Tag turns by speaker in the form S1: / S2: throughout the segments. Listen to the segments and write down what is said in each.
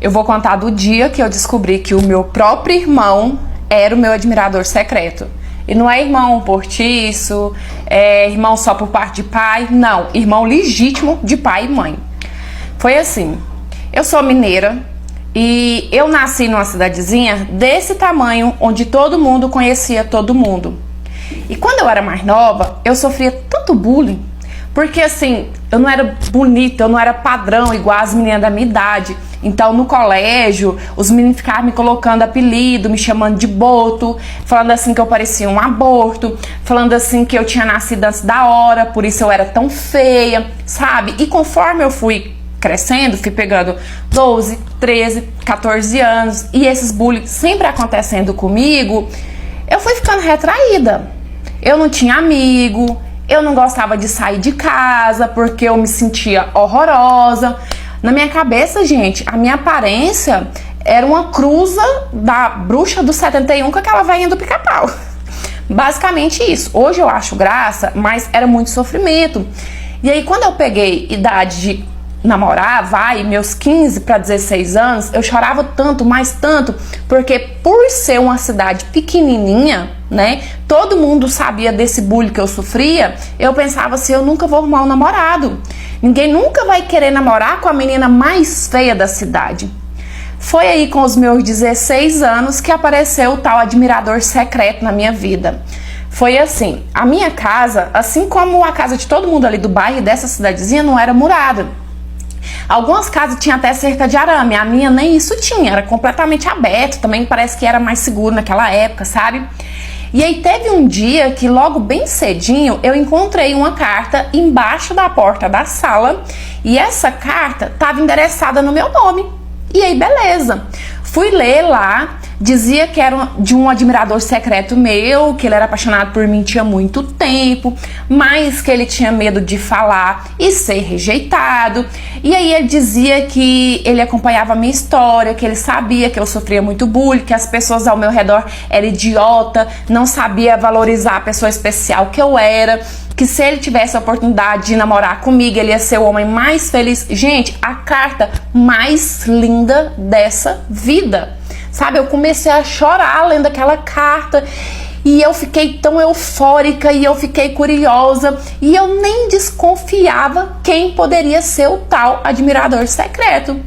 S1: Eu vou contar do dia que eu descobri que o meu próprio irmão era o meu admirador secreto. E não é irmão postiço, é irmão só por parte de pai, não, irmão legítimo de pai e mãe. Foi assim, eu sou mineira e eu nasci numa cidadezinha desse tamanho, onde todo mundo conhecia todo mundo. E quando eu era mais nova, eu sofria tanto bullying, porque assim, eu não era bonita, eu não era padrão igual as meninas da minha idade. Então no colégio, os meninos ficavam me colocando apelido, me chamando de boto, falando assim que eu parecia um aborto, falando assim que eu tinha nascido antes da hora, por isso eu era tão feia, sabe? E conforme eu fui crescendo, fui pegando 12, 13, 14 anos, e esses bullying sempre acontecendo comigo, eu fui ficando retraída. Eu não tinha amigo, eu não gostava de sair de casa porque eu me sentia horrorosa. Na minha cabeça, gente, a minha aparência era uma cruza da bruxa do 71 com aquela velhinha do Pica-Pau. Basicamente isso. Hoje eu acho graça, mas era muito sofrimento. E aí quando eu peguei idade de namorar, meus 15 para 16 anos, eu chorava tanto, mais tanto, porque por ser uma cidade pequenininha, né, todo mundo sabia desse bullying que eu sofria, eu pensava assim, eu nunca vou arrumar um namorado. Ninguém nunca vai querer namorar com a menina mais feia da cidade. Foi aí com os meus 16 anos que apareceu o tal admirador secreto na minha vida. Foi assim, a minha casa, assim como a casa de todo mundo ali do bairro e dessa cidadezinha, não era murada. Algumas casas tinham até cerca de arame, a minha nem isso tinha, era completamente aberto, também parece que era mais seguro naquela época, sabe? E aí teve um dia que logo bem cedinho eu encontrei uma carta embaixo da porta da sala e essa carta estava endereçada no meu nome. E aí beleza, fui ler lá, dizia que era de um admirador secreto meu, que ele era apaixonado por mim tinha muito tempo, mas que ele tinha medo de falar e ser rejeitado. E aí ele dizia que ele acompanhava a minha história, que ele sabia que eu sofria muito bullying, que as pessoas ao meu redor eram idiota, não sabia valorizar a pessoa especial que eu era, que se ele tivesse a oportunidade de namorar comigo, ele ia ser o homem mais feliz. Gente, a carta mais linda dessa vida. Sabe, eu comecei a chorar lendo aquela carta e eu fiquei tão eufórica e eu fiquei curiosa e eu nem desconfiava quem poderia ser o tal admirador secreto.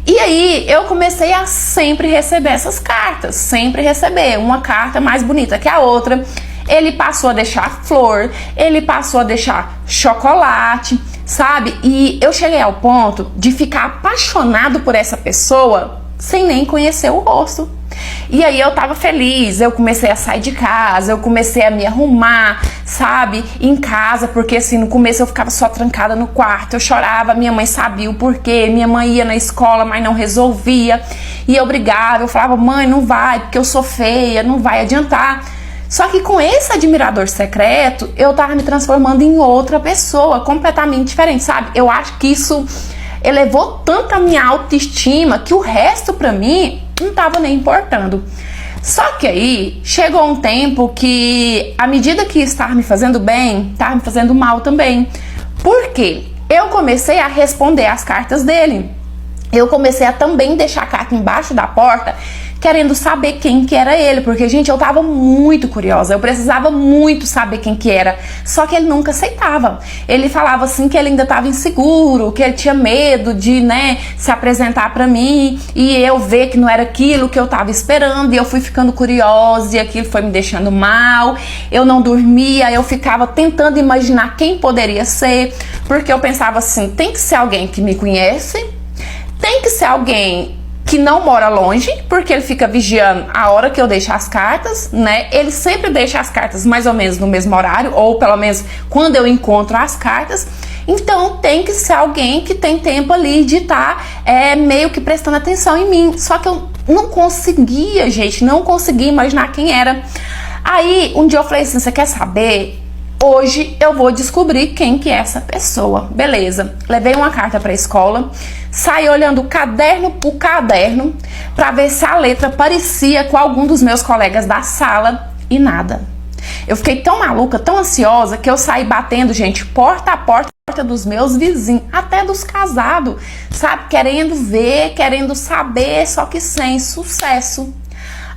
S1: E aí eu comecei a sempre receber essas cartas, sempre receber uma carta mais bonita que a outra. Ele passou a deixar flor, ele passou a deixar chocolate, sabe? E eu cheguei ao ponto de ficar apaixonado por essa pessoa sem nem conhecer o rosto. E aí eu tava feliz, eu comecei a sair de casa, eu comecei a me arrumar, sabe, em casa, porque assim, no começo eu ficava só trancada no quarto, eu chorava, minha mãe sabia o porquê, minha mãe ia na escola, mas não resolvia, e eu brigava, eu falava, mãe, não vai, porque eu sou feia, não vai adiantar. Só que com esse admirador secreto, eu tava me transformando em outra pessoa, completamente diferente, sabe? Eu acho que isso elevou tanto a minha autoestima que o resto pra mim não tava nem importando. Só que aí chegou um tempo que, à medida que estava me fazendo bem, estava me fazendo mal também. Por quê? Eu comecei a responder as cartas dele. Eu comecei a também deixar a carta embaixo da porta, querendo saber quem que era ele, porque, gente, eu tava muito curiosa, eu precisava muito saber quem que era, só que ele nunca aceitava. Ele falava assim que ele ainda tava inseguro, que ele tinha medo de, né, se apresentar pra mim e eu ver que não era aquilo que eu tava esperando, e eu fui ficando curiosa e aquilo foi me deixando mal, eu não dormia, eu ficava tentando imaginar quem poderia ser, porque eu pensava assim, tem que ser alguém que me conhece, tem que ser alguém que não mora longe, porque ele fica vigiando a hora que eu deixo as cartas, né? Ele sempre deixa as cartas mais ou menos no mesmo horário, ou pelo menos quando eu encontro as cartas. Então tem que ser alguém que tem tempo ali de estar meio que prestando atenção em mim. Só que eu não conseguia, gente, não conseguia imaginar quem era. Aí um dia eu falei assim, você quer saber? Hoje eu vou descobrir quem que é essa pessoa. Beleza, levei uma carta para a escola, saí olhando caderno por caderno para ver se a letra parecia com algum dos meus colegas da sala e nada. Eu fiquei tão maluca, tão ansiosa, que eu saí batendo, gente, porta a porta porta dos meus vizinhos, até dos casados, sabe? Querendo ver, querendo saber, só que sem sucesso.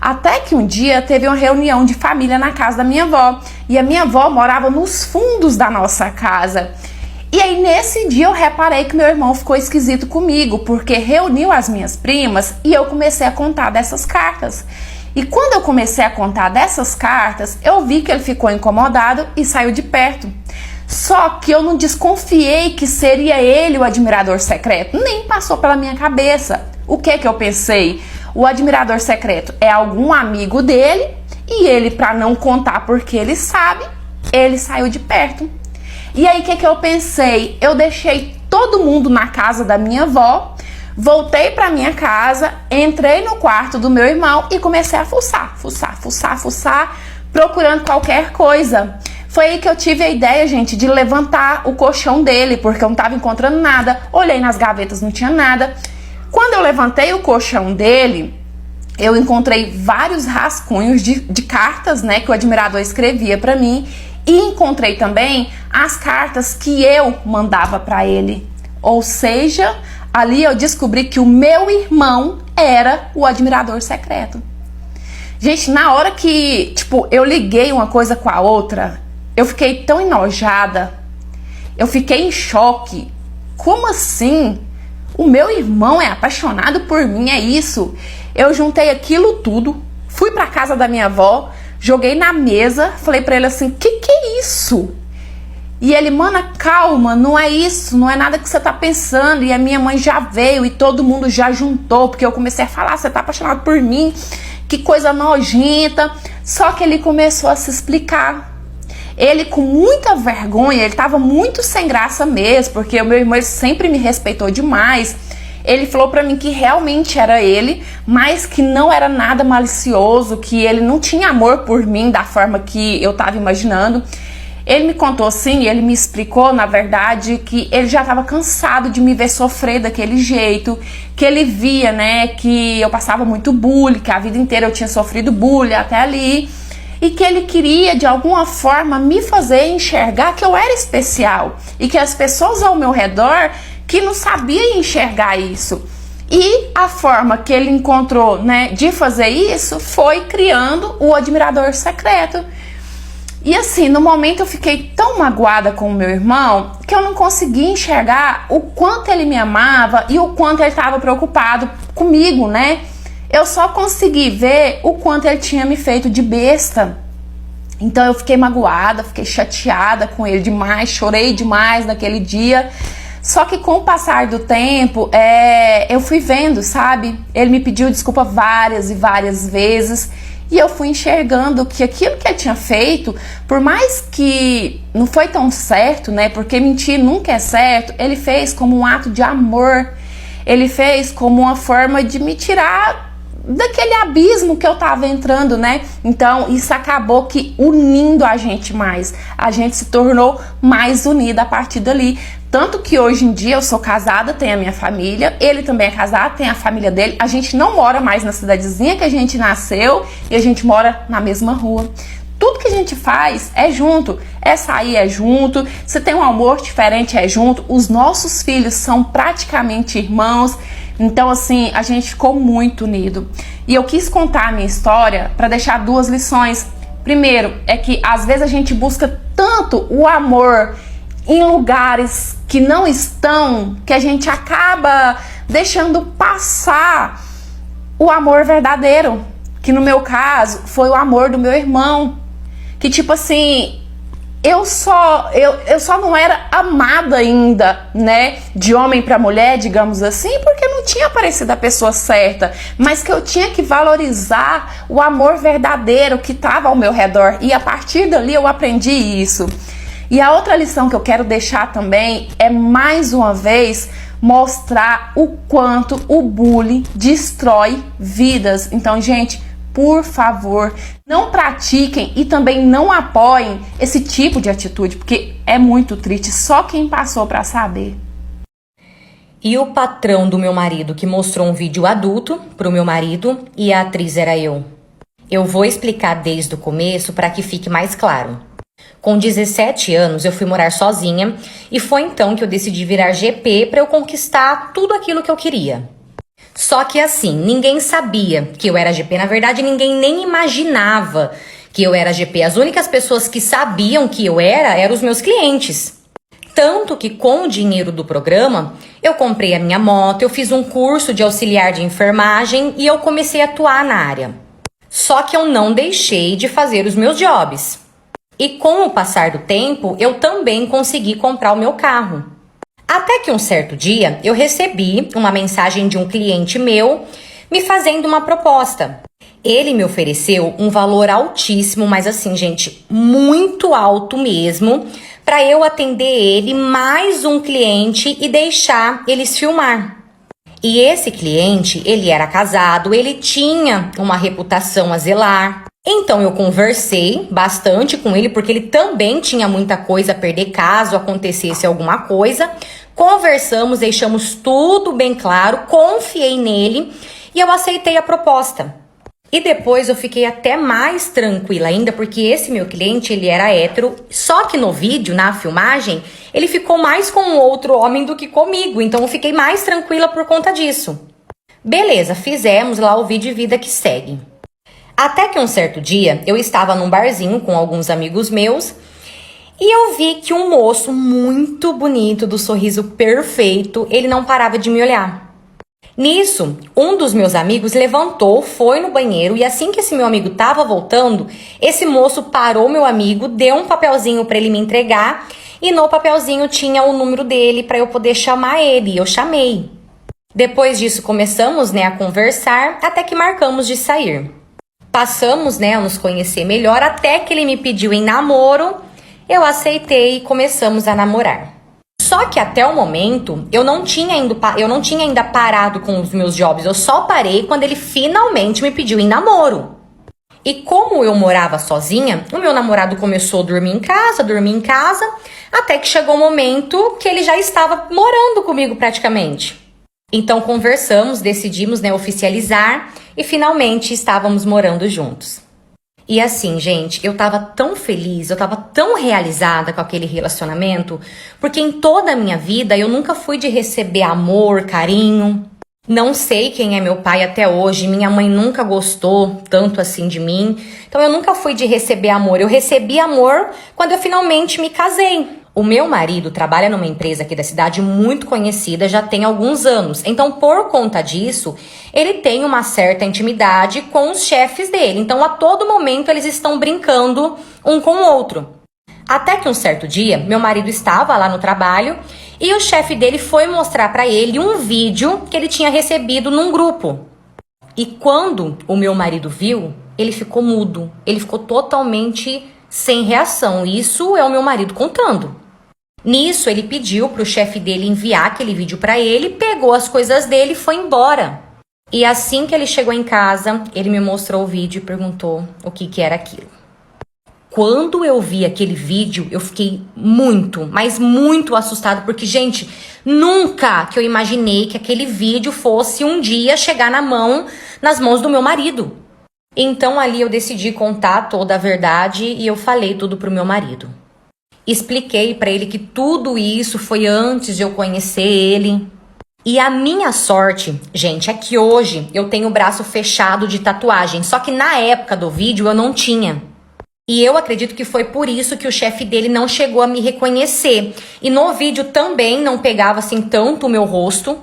S1: Até que um dia teve uma reunião de família na casa da minha avó. E a minha avó morava nos fundos da nossa casa. E aí nesse dia eu reparei que meu irmão ficou esquisito comigo, porque reuniu as minhas primas e eu comecei a contar dessas cartas. E quando eu comecei a contar dessas cartas, eu vi que ele ficou incomodado e saiu de perto. Só que eu não desconfiei que seria ele o admirador secreto, nem passou pela minha cabeça. O que eu pensei? O admirador secreto é algum amigo dele e ele, para não contar porque ele sabe, ele saiu de perto. E aí o que eu pensei? Eu deixei todo mundo na casa da minha avó, voltei para minha casa, entrei no quarto do meu irmão e comecei a fuçar, procurando qualquer coisa. Foi aí que eu tive a ideia, gente, de levantar o colchão dele, porque eu não estava encontrando nada. Olhei nas gavetas, não tinha nada. Quando eu levantei o colchão dele, eu encontrei vários rascunhos de cartas, né, que o admirador escrevia para mim. E encontrei também as cartas que eu mandava para ele. Ou seja, ali eu descobri que o meu irmão era o admirador secreto. Gente, na hora que, eu liguei uma coisa com a outra, eu fiquei tão enojada, eu fiquei em choque. Como assim? O meu irmão é apaixonado por mim, é isso? Eu juntei aquilo tudo, fui pra casa da minha avó, joguei na mesa, falei pra ele assim, que é isso? E ele, mana, calma, não é isso, não é nada que você tá pensando. E a minha mãe já veio e todo mundo já juntou, porque eu comecei a falar, você tá apaixonado por mim, que coisa nojenta. Só que ele começou a se explicar. Ele, com muita vergonha, ele tava muito sem graça mesmo, porque o meu irmão sempre me respeitou demais. Ele falou pra mim que realmente era ele, mas que não era nada malicioso, que ele não tinha amor por mim da forma que eu tava imaginando. Ele me contou assim, ele me explicou, na verdade, que ele já estava cansado de me ver sofrer daquele jeito, que ele via, né, que eu passava muito bullying, que a vida inteira eu tinha sofrido bullying até ali, e que ele queria, de alguma forma, me fazer enxergar que eu era especial, e que as pessoas ao meu redor que não sabiam enxergar isso. E a forma que ele encontrou, né, de fazer isso foi criando o admirador secreto. E assim, no momento eu fiquei tão magoada com o meu irmão que eu não consegui enxergar o quanto ele me amava e o quanto ele estava preocupado comigo, né? Eu só consegui ver o quanto ele tinha me feito de besta. Então eu fiquei magoada, fiquei chateada com ele demais, chorei demais naquele dia. Só que com o passar do tempo, eu fui vendo, sabe? Ele me pediu desculpa várias e várias vezes. E eu fui enxergando que aquilo que ele tinha feito, por mais que não foi tão certo, né? Porque mentir nunca é certo, ele fez como um ato de amor. Ele fez como uma forma de me tirar daquele abismo que eu tava entrando, né? Então isso acabou que unindo a gente mais. A gente se tornou mais unida a partir dali. Tanto que hoje em dia eu sou casada, tenho a minha família, ele também é casado, tem a família dele. A gente não mora mais na cidadezinha que a gente nasceu e a gente mora na mesma rua. Tudo que a gente faz é junto, é sair é junto, se tem um almoço diferente é junto. Os nossos filhos são praticamente irmãos, então assim, a gente ficou muito unido. E eu quis contar a minha história para deixar duas lições. Primeiro, é que às vezes a gente busca tanto o amor em lugares que não estão, que a gente acaba deixando passar o amor verdadeiro, que no meu caso foi o amor do meu irmão, que tipo assim, eu só não era amada ainda, né, de homem para mulher, digamos assim, porque não tinha aparecido a pessoa certa, mas que eu tinha que valorizar o amor verdadeiro que estava ao meu redor, e a partir dali eu aprendi isso. E a outra lição que eu quero deixar também é, mais uma vez, mostrar o quanto o bullying destrói vidas. Então, gente, por favor, não pratiquem e também não apoiem esse tipo de atitude, porque é muito triste, só quem passou para saber.
S2: E o patrão do meu marido que mostrou um vídeo adulto pro meu marido e a atriz era eu. Eu vou explicar desde o começo para que fique mais claro. Com 17 anos, eu fui morar sozinha e foi então que eu decidi virar GP para eu conquistar tudo aquilo que eu queria. Só que assim, ninguém sabia que eu era GP, na verdade ninguém nem imaginava que eu era GP. As únicas pessoas que sabiam que eu eram os meus clientes. Tanto que com o dinheiro do programa, eu comprei a minha moto, eu fiz um curso de auxiliar de enfermagem e eu comecei a atuar na área. Só que eu não deixei de fazer os meus jobs. E com o passar do tempo, eu também consegui comprar o meu carro. Até que um certo dia, eu recebi uma mensagem de um cliente meu me fazendo uma proposta. Ele me ofereceu um valor altíssimo, mas assim, gente, muito alto mesmo, para eu atender ele mais um cliente e deixar eles filmar. E esse cliente, ele era casado, ele tinha uma reputação a zelar. Então eu conversei bastante com ele, porque ele também tinha muita coisa a perder caso acontecesse alguma coisa. Conversamos, deixamos tudo bem claro, confiei nele e eu aceitei a proposta. E depois eu fiquei até mais tranquila ainda, porque esse meu cliente, ele era hétero, só que no vídeo, na filmagem, ele ficou mais com um outro homem do que comigo, então eu fiquei mais tranquila por conta disso. Beleza, fizemos lá o vídeo Vida que Segue. Até que um certo dia, eu estava num barzinho com alguns amigos meus e eu vi que um moço muito bonito, do sorriso perfeito, ele não parava de me olhar. Nisso, um dos meus amigos levantou, foi no banheiro e assim que esse meu amigo estava voltando, esse moço parou meu amigo, deu um papelzinho para ele me entregar e no papelzinho tinha o número dele para eu poder chamar ele. Eu chamei. Depois disso começamos, a conversar até que marcamos de sair. Passamos, a nos conhecer melhor até que ele me pediu em namoro, eu aceitei e começamos a namorar. Só que até o momento, eu não tinha ainda parado com os meus jobs. Eu só parei quando ele finalmente me pediu em namoro. E como eu morava sozinha, o meu namorado começou a dormir em casa, até que chegou o momento que ele já estava morando comigo praticamente. Então conversamos, decidimos, oficializar e finalmente estávamos morando juntos. E assim, gente, eu tava tão feliz, eu tava tão realizada com aquele relacionamento, porque em toda a minha vida eu nunca fui de receber amor, carinho. Não sei quem é meu pai até hoje, minha mãe nunca gostou tanto assim de mim. Então eu nunca fui de receber amor, eu recebi amor quando eu finalmente me casei. O meu marido trabalha numa empresa aqui da cidade muito conhecida, já tem alguns anos. Então, por conta disso, ele tem uma certa intimidade com os chefes dele. Então, a todo momento, eles estão brincando um com o outro. Até que um certo dia, meu marido estava lá no trabalho e o chefe dele foi mostrar para ele um vídeo que ele tinha recebido num grupo. E quando o meu marido viu, ele ficou mudo. Ele ficou totalmente sem reação. Isso é o meu marido contando. Nisso, ele pediu pro chefe dele enviar aquele vídeo para ele, pegou as coisas dele e foi embora. E assim que ele chegou em casa, ele me mostrou o vídeo e perguntou o que era aquilo. Quando eu vi aquele vídeo, eu fiquei muito, mas muito assustada, porque, gente, nunca que eu imaginei que aquele vídeo fosse um dia chegar nas mãos do meu marido. Então ali eu decidi contar toda a verdade e eu falei tudo pro meu marido. Expliquei pra ele que tudo isso foi antes de eu conhecer ele. E a minha sorte, gente, é que hoje eu tenho o braço fechado de tatuagem. Só que na época do vídeo eu não tinha. E eu acredito que foi por isso que o chefe dele não chegou a me reconhecer. E no vídeo também não pegava assim tanto o meu rosto.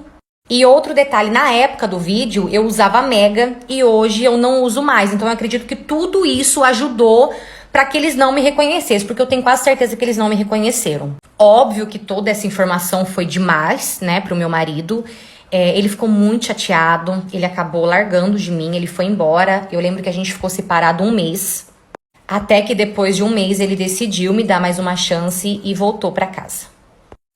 S2: E outro detalhe, na época do vídeo eu usava Mega e hoje eu não uso mais. Então eu acredito que tudo isso ajudou para que eles não me reconhecessem, porque eu tenho quase certeza que eles não me reconheceram. Óbvio que toda essa informação foi demais, pro meu marido. Ele ficou muito chateado, ele acabou largando de mim, ele foi embora. Eu lembro que a gente ficou separado um mês. Até que depois de um mês ele decidiu me dar mais uma chance e voltou para casa.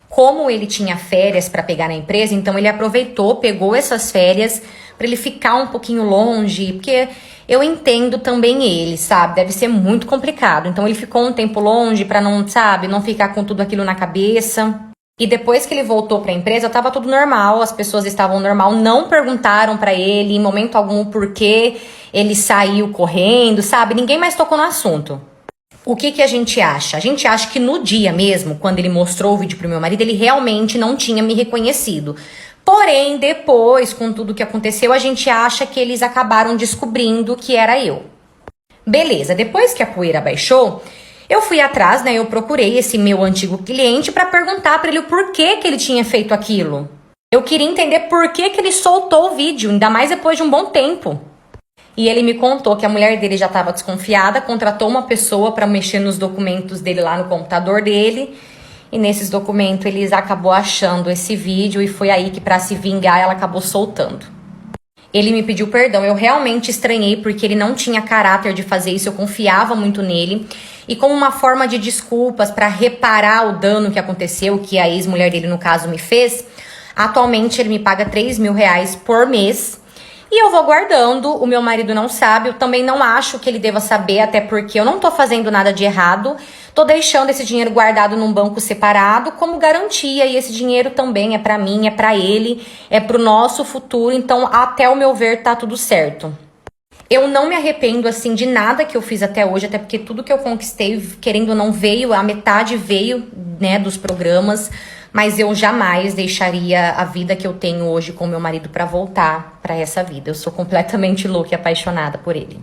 S2: Como ele tinha férias para pegar na empresa, então ele aproveitou, pegou essas férias para ele ficar um pouquinho longe, porque eu entendo também ele, sabe? Deve ser muito complicado. Então ele ficou um tempo longe para não ficar com tudo aquilo na cabeça. E depois que ele voltou para a empresa, tava tudo normal, as pessoas estavam normal, não perguntaram para ele em momento algum o porquê ele saiu correndo, sabe? Ninguém mais tocou no assunto. O que a gente acha? A gente acha que no dia mesmo, quando ele mostrou o vídeo pro meu marido, ele realmente não tinha me reconhecido. Porém, depois, com tudo que aconteceu, a gente acha que eles acabaram descobrindo que era eu. Beleza, depois que a poeira baixou, eu fui atrás, né? Eu procurei esse meu antigo cliente para perguntar para ele o porquê que ele tinha feito aquilo. Eu queria entender por que ele soltou o vídeo, ainda mais depois de um bom tempo. E ele me contou que a mulher dele já estava desconfiada, contratou uma pessoa para mexer nos documentos dele lá no computador dele. E nesses documentos eles acabou achando esse vídeo e foi aí que, para se vingar, ela acabou soltando. Ele me pediu perdão, eu realmente estranhei porque ele não tinha caráter de fazer isso, eu confiava muito nele. E como uma forma de desculpas para reparar o dano que aconteceu, que a ex-mulher dele, no caso, me fez, atualmente ele me paga R$3.000 por mês. E eu vou guardando, o meu marido não sabe, eu também não acho que ele deva saber, até porque eu não tô fazendo nada de errado. Tô deixando esse dinheiro guardado num banco separado como garantia, e esse dinheiro também é pra mim, é pra ele, é pro nosso futuro, então até o meu ver tá tudo certo. Eu não me arrependo, assim, de nada que eu fiz até hoje, até porque tudo que eu conquistei, querendo ou não, veio, a metade veio, né, dos programas, mas eu jamais deixaria a vida que eu tenho hoje com meu marido pra voltar pra essa vida. Eu sou completamente louca e apaixonada por ele.